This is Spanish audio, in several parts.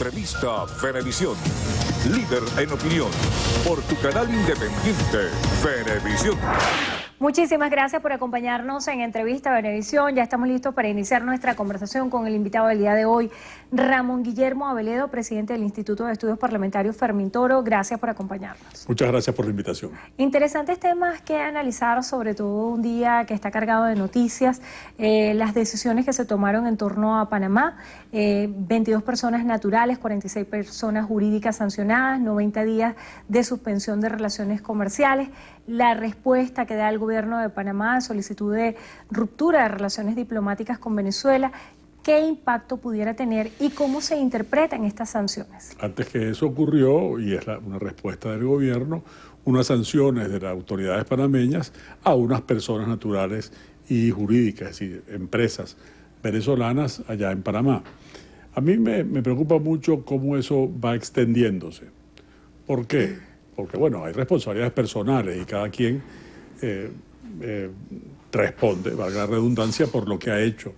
Revista Venevisión, líder en opinión, por tu canal independiente, Venevisión. Muchísimas gracias por acompañarnos en Entrevista Venevisión. Ya estamos listos para iniciar nuestra conversación con el invitado del día de hoy, Ramón Guillermo Aveledo, presidente del Instituto de Estudios Parlamentarios Fermín Toro. Gracias por acompañarnos. Muchas gracias por la invitación. Interesantes temas que analizar, sobre todo un día que está cargado de noticias, las decisiones que se tomaron en torno a Panamá, 22 personas naturales, 46 personas jurídicas sancionadas, 90 días de suspensión de relaciones comerciales, la respuesta que da el gobierno de Panamá a solicitud de ruptura de relaciones diplomáticas con Venezuela. ¿Qué impacto pudiera tener y cómo se interpretan estas sanciones? Antes que eso ocurrió, y es una respuesta del gobierno, unas sanciones de las autoridades panameñas a unas personas naturales y jurídicas, es decir, empresas venezolanas allá en Panamá. A mí me preocupa mucho cómo eso va extendiéndose. ¿Por qué? Porque, bueno, hay responsabilidades personales y cada quien responde, valga la redundancia, por lo que ha hecho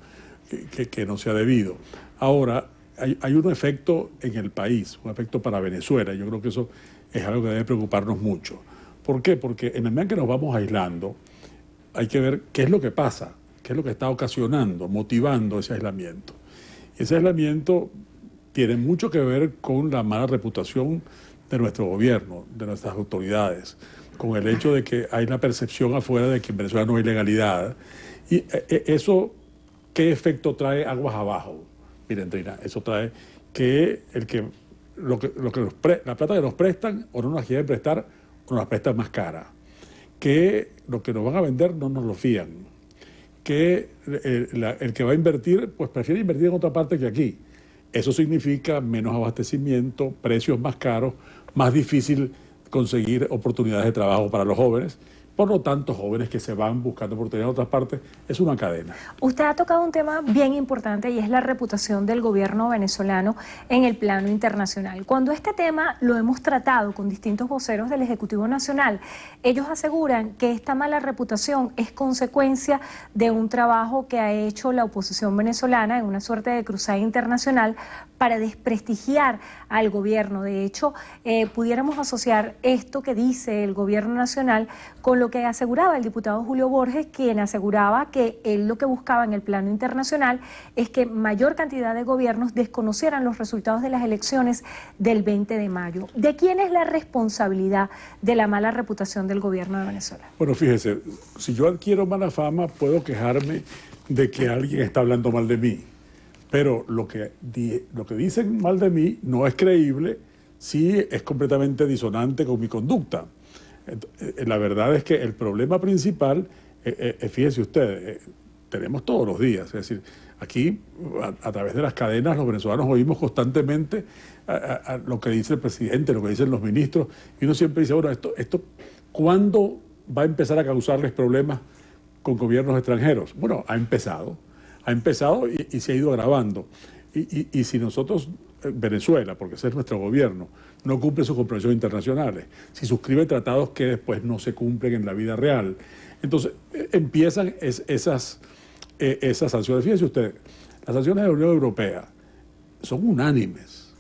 que no se ha debido. Ahora, hay un efecto en el país, un efecto para Venezuela. Yo creo que eso es algo que debe preocuparnos mucho. ¿Por qué? Porque en la medida que nos vamos aislando, hay que ver qué es lo que pasa, qué es lo que está ocasionando, motivando ese aislamiento. Y ese aislamiento tiene mucho que ver con la mala reputación de nuestro gobierno, de nuestras autoridades, con el hecho de que hay la percepción afuera de que en Venezuela no hay legalidad. Y eso, ¿qué efecto trae aguas abajo? Miren, Trina, eso trae que la plata que nos prestan o no nos quieren prestar o nos la prestan más cara, que lo que nos van a vender no nos lo fían, que el que va a invertir, pues prefiere invertir en otra parte que aquí. Eso significa menos abastecimiento, precios más caros, más difícil conseguir oportunidades de trabajo para los jóvenes. Por lo tanto, jóvenes que se van buscando oportunidades en otras partes, es una cadena. Usted ha tocado un tema bien importante y es la reputación del gobierno venezolano en el plano internacional. Cuando este tema lo hemos tratado con distintos voceros del Ejecutivo Nacional, ellos aseguran que esta mala reputación es consecuencia de un trabajo que ha hecho la oposición venezolana en una suerte de cruzada internacional para desprestigiar al gobierno. De hecho, pudiéramos asociar esto que dice el gobierno nacional con lo que aseguraba el diputado Julio Borges, quien aseguraba que él lo que buscaba en el plano internacional es que mayor cantidad de gobiernos desconocieran los resultados de las elecciones del 20 de mayo. ¿De quién es la responsabilidad de la mala reputación del gobierno de Venezuela? Bueno, fíjese, si yo adquiero mala fama, puedo quejarme de que alguien está hablando mal de mí. Pero lo que dicen mal de mí no es creíble si es completamente disonante con mi conducta. La verdad es que el problema principal, fíjese usted, tenemos todos los días. Es decir, aquí a través de las cadenas los venezolanos oímos constantemente a lo que dice el presidente, lo que dicen los ministros, y uno siempre dice, bueno, esto ¿cuándo va a empezar a causarles problemas con gobiernos extranjeros? Bueno, ha empezado y se ha ido agravando. Y si nosotros, Venezuela, porque ese es nuestro gobierno, no cumple sus compromisos internacionales, si suscribe tratados que después no se cumplen en la vida real, entonces empiezan esas sanciones. Fíjense usted, las sanciones de la Unión Europea son unánimes,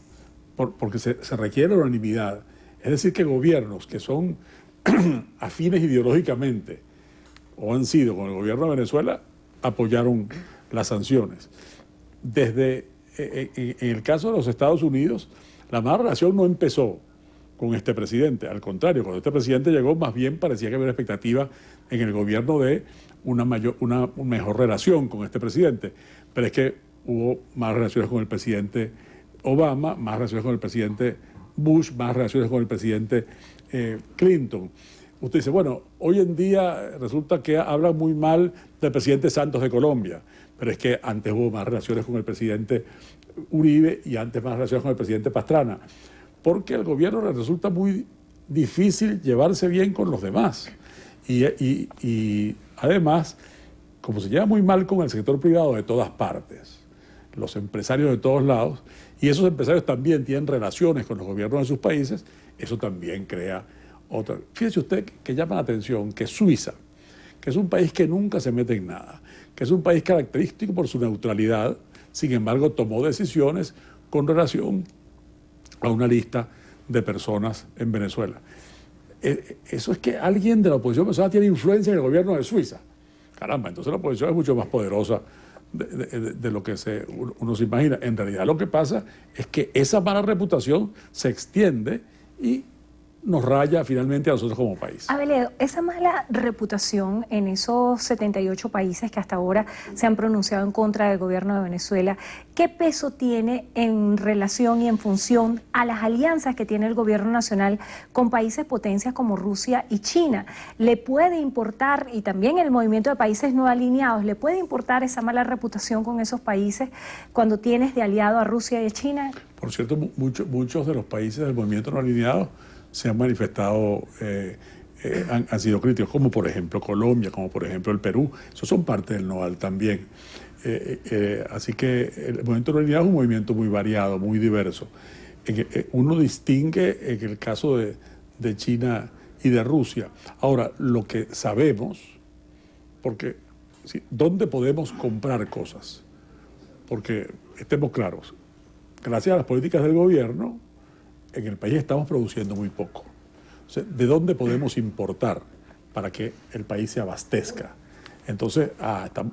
porque se requiere unanimidad. Es decir, que gobiernos que son afines ideológicamente o han sido con el gobierno de Venezuela apoyaron las sanciones. En el caso de los Estados Unidos, la mala relación no empezó con este presidente. Al contrario, cuando este presidente llegó, más bien parecía que había una expectativa en el gobierno de una mejor relación con este presidente. Pero es que hubo más relaciones con el presidente Obama, más relaciones con el presidente Bush, más relaciones con el presidente Clinton. Usted dice, bueno, hoy en día resulta que hablan muy mal del presidente Santos de Colombia, pero es que antes hubo más relaciones con el presidente Uribe y antes más relaciones con el presidente Pastrana, porque al gobierno le resulta muy difícil llevarse bien con los demás. Y además, como se lleva muy mal con el sector privado de todas partes, los empresarios de todos lados, y esos empresarios también tienen relaciones con los gobiernos de sus países, eso también crea otra. Fíjese usted que llama la atención que Suiza, que es un país que nunca se mete en nada, que es un país característico por su neutralidad, sin embargo tomó decisiones con relación a una lista de personas en Venezuela. Eso es que alguien de la oposición venezolana tiene influencia en el gobierno de Suiza. Caramba, entonces la oposición es mucho más poderosa de lo que uno se imagina. En realidad lo que pasa es que esa mala reputación se extiende y nos raya finalmente a nosotros como país. Abeledo, esa mala reputación en esos 78 países que hasta ahora se han pronunciado en contra del gobierno de Venezuela, ¿qué peso tiene en relación y en función a las alianzas que tiene el gobierno nacional con países potencias como Rusia y China? ¿Le puede importar, y también el movimiento de países no alineados, le puede importar esa mala reputación con esos países cuando tienes de aliado a Rusia y a China? Por cierto, muchos de los países del movimiento no alineado se han manifestado, han sido críticos, como por ejemplo Colombia, como por ejemplo el Perú. Esos son parte del NOAL también. Así que el movimiento no alineado es un movimiento muy variado, muy diverso. Uno distingue en el caso de China y de Rusia. Ahora, lo que sabemos, porque ¿dónde podemos comprar cosas? Porque estemos claros, gracias a las políticas del gobierno, en el país estamos produciendo muy poco. O sea, ¿de dónde podemos importar para que el país se abastezca? Entonces,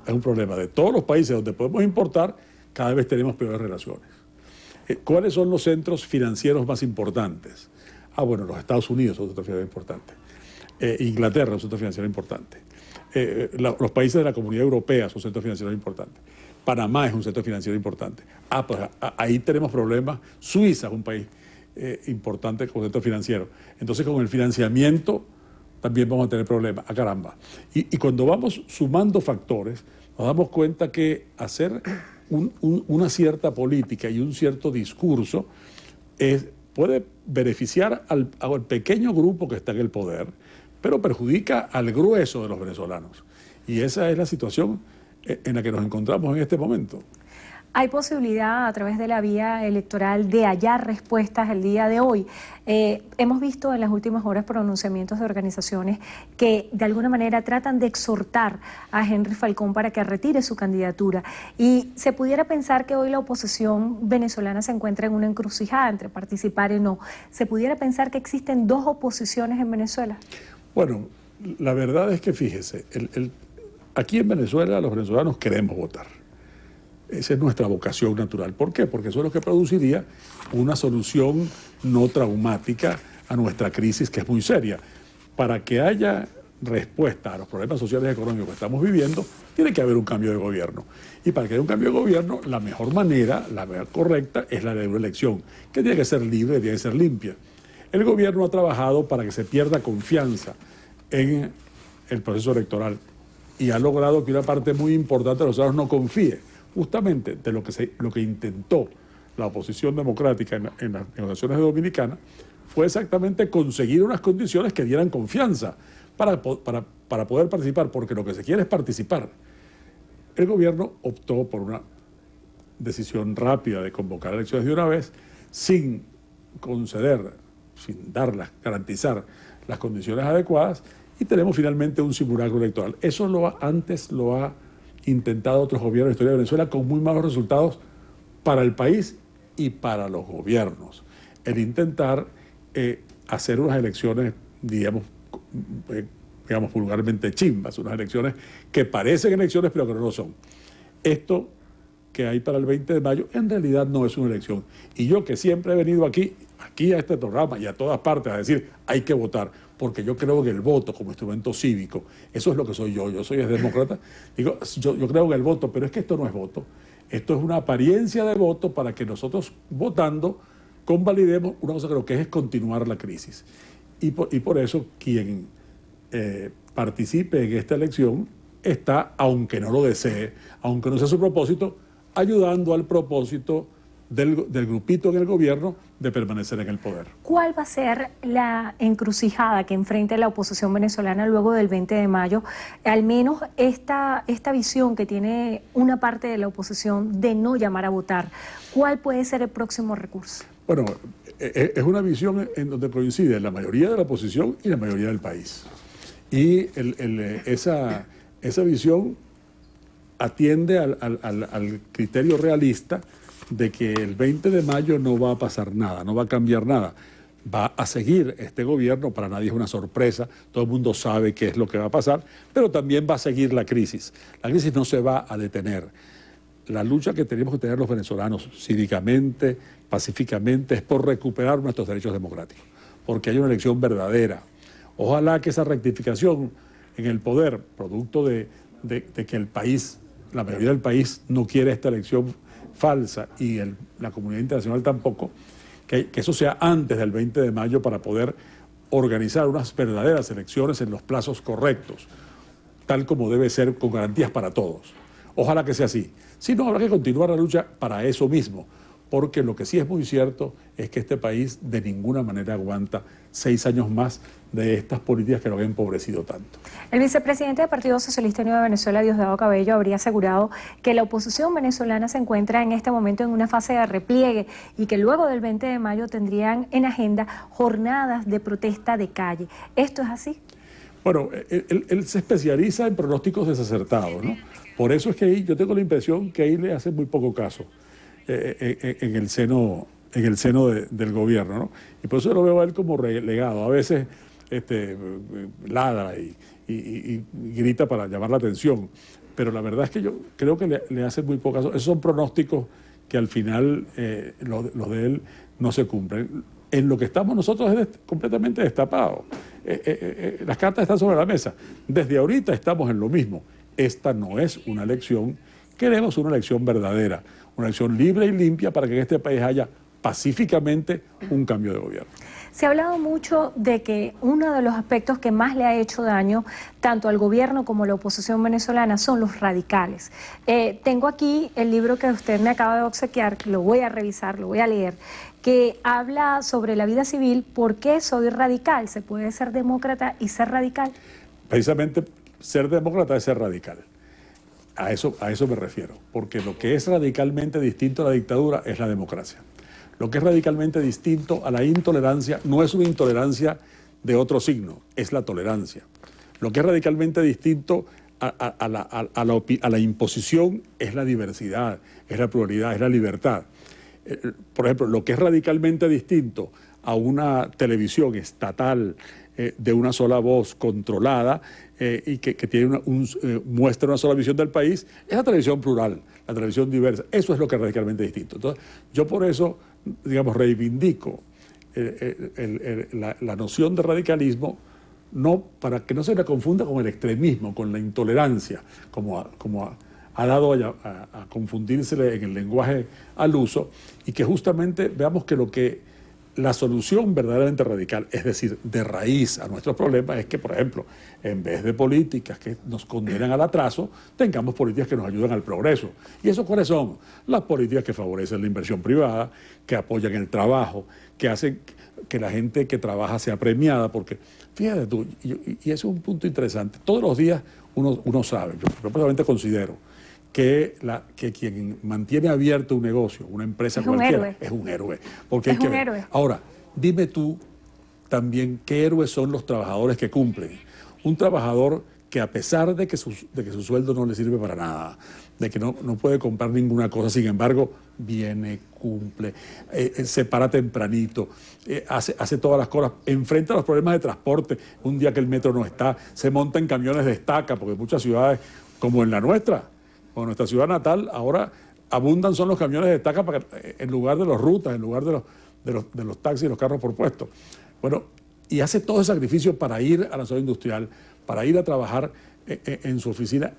es un problema. De todos los países donde podemos importar, cada vez tenemos peores relaciones. ¿Cuáles son los centros financieros más importantes? Bueno, los Estados Unidos son un centro financiero importante. Inglaterra es un centro financiero importante. Los países de la Comunidad Europea son centros financieros importantes. Panamá es un centro financiero importante. Pues ahí tenemos problemas. Suiza es un país importante con centro financiero. Entonces, con el financiamiento también vamos a tener problemas. Caramba. Y cuando vamos sumando factores, nos damos cuenta que hacer una cierta política y un cierto discurso puede beneficiar al pequeño grupo que está en el poder, pero perjudica al grueso de los venezolanos. Y esa es la situación en la que nos encontramos en este momento. ¿Hay posibilidad a través de la vía electoral de hallar respuestas el día de hoy? Hemos visto en las últimas horas pronunciamientos de organizaciones que de alguna manera tratan de exhortar a Henry Falcón para que retire su candidatura. Y se pudiera pensar que hoy la oposición venezolana se encuentra en una encrucijada entre participar y no. ¿Se pudiera pensar que existen dos oposiciones en Venezuela? Bueno, la verdad es que fíjese, aquí en Venezuela los venezolanos queremos votar. Esa es nuestra vocación natural. ¿Por qué? Porque eso es lo que produciría una solución no traumática a nuestra crisis, que es muy seria. Para que haya respuesta a los problemas sociales y económicos que estamos viviendo, tiene que haber un cambio de gobierno. Y para que haya un cambio de gobierno, la mejor manera, la mejor correcta, es la de una elección, que tiene que ser libre, tiene que ser limpia. El gobierno ha trabajado para que se pierda confianza en el proceso electoral y ha logrado que una parte muy importante de los ciudadanos no confíe. Justamente de lo que intentó la oposición democrática en las negociaciones de Dominicana fue exactamente conseguir unas condiciones que dieran confianza para poder participar, porque lo que se quiere es participar. El gobierno optó por una decisión rápida de convocar elecciones de una vez, sin conceder, sin garantizar las condiciones adecuadas, y tenemos finalmente un simulacro electoral. Eso antes lo ha intentado otros gobiernos de la historia de Venezuela con muy malos resultados para el país y para los gobiernos. El intentar hacer unas elecciones, digamos vulgarmente chimbas, unas elecciones que parecen elecciones pero que no lo son. Esto que hay para el 20 de mayo en realidad no es una elección. Y yo, que siempre he venido aquí a este programa y a todas partes a decir hay que votar, porque yo creo en el voto como instrumento cívico. Eso es lo que soy yo soy demócrata. Digo, yo creo en el voto, pero es que esto no es voto. Esto es una apariencia de voto para que nosotros, votando, convalidemos una cosa que lo que es continuar la crisis. Y por eso quien participe en esta elección está, aunque no lo desee, aunque no sea su propósito, ayudando al propósito del grupito en el gobierno de permanecer en el poder. ¿Cuál va a ser la encrucijada que enfrente la oposición venezolana luego del 20 de mayo? Al menos esta visión que tiene una parte de la oposición de no llamar a votar. ¿Cuál puede ser el próximo recurso? Bueno, es una visión en donde coincide la mayoría de la oposición y la mayoría del país. Y esa visión atiende al criterio realista de que el 20 de mayo no va a pasar nada, no va a cambiar nada. Va a seguir este gobierno, para nadie es una sorpresa, todo el mundo sabe qué es lo que va a pasar, pero también va a seguir la crisis. La crisis no se va a detener. La lucha que tenemos que tener los venezolanos cívicamente, pacíficamente, es por recuperar nuestros derechos democráticos, porque hay una elección verdadera. Ojalá que esa rectificación en el poder, producto de que el país, la mayoría del país no quiere esta elección falsa y la comunidad internacional tampoco, que eso sea antes del 20 de mayo para poder organizar unas verdaderas elecciones en los plazos correctos, tal como debe ser, con garantías para todos. Ojalá que sea así. Si no, habrá que continuar la lucha para eso mismo, porque lo que sí es muy cierto es que este país de ninguna manera aguanta 6 años más de estas políticas que lo han empobrecido tanto. El vicepresidente del Partido Socialista Unido de Venezuela, Diosdado Cabello, habría asegurado que la oposición venezolana se encuentra en este momento en una fase de repliegue y que luego del 20 de mayo tendrían en agenda jornadas de protesta de calle. ¿Esto es así? Bueno, él se especializa en pronósticos desacertados, ¿no? Por eso es que ahí, yo tengo la impresión que ahí le hace muy poco caso en el seno del gobierno, ¿no? Y por eso lo veo a él como relegado. A veces ladra y grita para llamar la atención, pero la verdad es que yo creo que le hace muy poco caso. Esos son pronósticos que al final los de él no se cumplen. En lo que estamos nosotros es completamente destapados. Las cartas están sobre la mesa. Desde ahorita estamos en lo mismo. Esta no es una elección, queremos una elección verdadera, una elección libre y limpia para que en este país haya pacíficamente un cambio de gobierno. Se ha hablado mucho de que uno de los aspectos que más le ha hecho daño tanto al gobierno como a la oposición venezolana son los radicales. Tengo aquí el libro que usted me acaba de obsequiar, lo voy a revisar, lo voy a leer, que habla sobre la vida civil. ¿Por qué soy radical? ¿Se puede ser demócrata y ser radical? Precisamente ser demócrata es ser radical. A eso me refiero, porque lo que es radicalmente distinto a la dictadura es la democracia. Lo que es radicalmente distinto a la intolerancia no es una intolerancia de otro signo, es la tolerancia. Lo que es radicalmente distinto a la imposición es la diversidad, es la pluralidad, es la libertad. Por ejemplo, lo que es radicalmente distinto a una televisión estatal de una sola voz controlada y que tiene muestra una sola visión del país, es la televisión plural, la televisión diversa. Eso es lo que es radicalmente distinto. Entonces, yo por eso, digamos, reivindico la noción de radicalismo, no para que no se la confunda con el extremismo, con la intolerancia, como ha dado a confundírsele en el lenguaje al uso, y que justamente veamos que la solución verdaderamente radical, es decir, de raíz a nuestros problemas, es que, por ejemplo, en vez de políticas que nos condenan al atraso, tengamos políticas que nos ayuden al progreso. ¿Y eso cuáles son? Las políticas que favorecen la inversión privada, que apoyan el trabajo, que hacen que la gente que trabaja sea premiada, porque, fíjate tú, y eso es un punto interesante, todos los días uno sabe, yo personalmente considero que quien mantiene abierto un negocio, una empresa cualquiera, es un héroe. Porque es un héroe. Ahora, dime tú también qué héroes son los trabajadores que cumplen. Un trabajador que, a pesar de que su sueldo no le sirve para nada, de que no puede comprar ninguna cosa, sin embargo, viene, cumple, se para tempranito, hace todas las cosas, enfrenta los problemas de transporte, un día que el metro no está, se monta en camiones de estaca, porque muchas ciudades, como en la nuestra, o nuestra ciudad natal, ahora abundan son los camiones de estaca en lugar de los rutas, en lugar de los taxis y los carros por puesto. Bueno, y hace todo el sacrificio para ir a la zona industrial, para ir a trabajar en su oficina,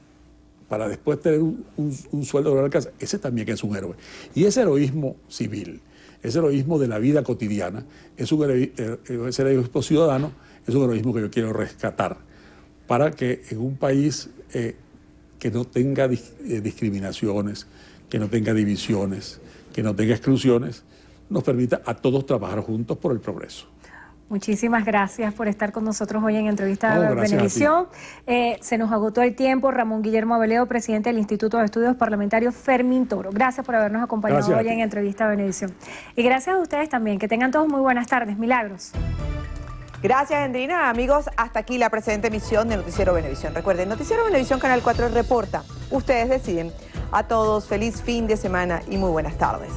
para después tener un sueldo de la casa. Ese también es un héroe. Y ese heroísmo civil, ese heroísmo de la vida cotidiana, ese heroísmo ciudadano, es un heroísmo que yo quiero rescatar para que en un país que no tenga discriminaciones, que no tenga divisiones, que no tenga exclusiones, nos permita a todos trabajar juntos por el progreso. Muchísimas gracias por estar con nosotros hoy en Entrevista de Venevisión. Se nos agotó el tiempo. Ramón Guillermo Aveleo, presidente del Instituto de Estudios Parlamentarios Fermín Toro. Gracias por habernos acompañado hoy en Entrevista de Venevisión. Y gracias a ustedes también. Que tengan todos muy buenas tardes. Milagros. Gracias, Endrina. Amigos, hasta aquí la presente emisión de Noticiero Venevisión. Recuerden, Noticiero Venevisión Canal 4 reporta. Ustedes deciden. A todos, feliz fin de semana y muy buenas tardes.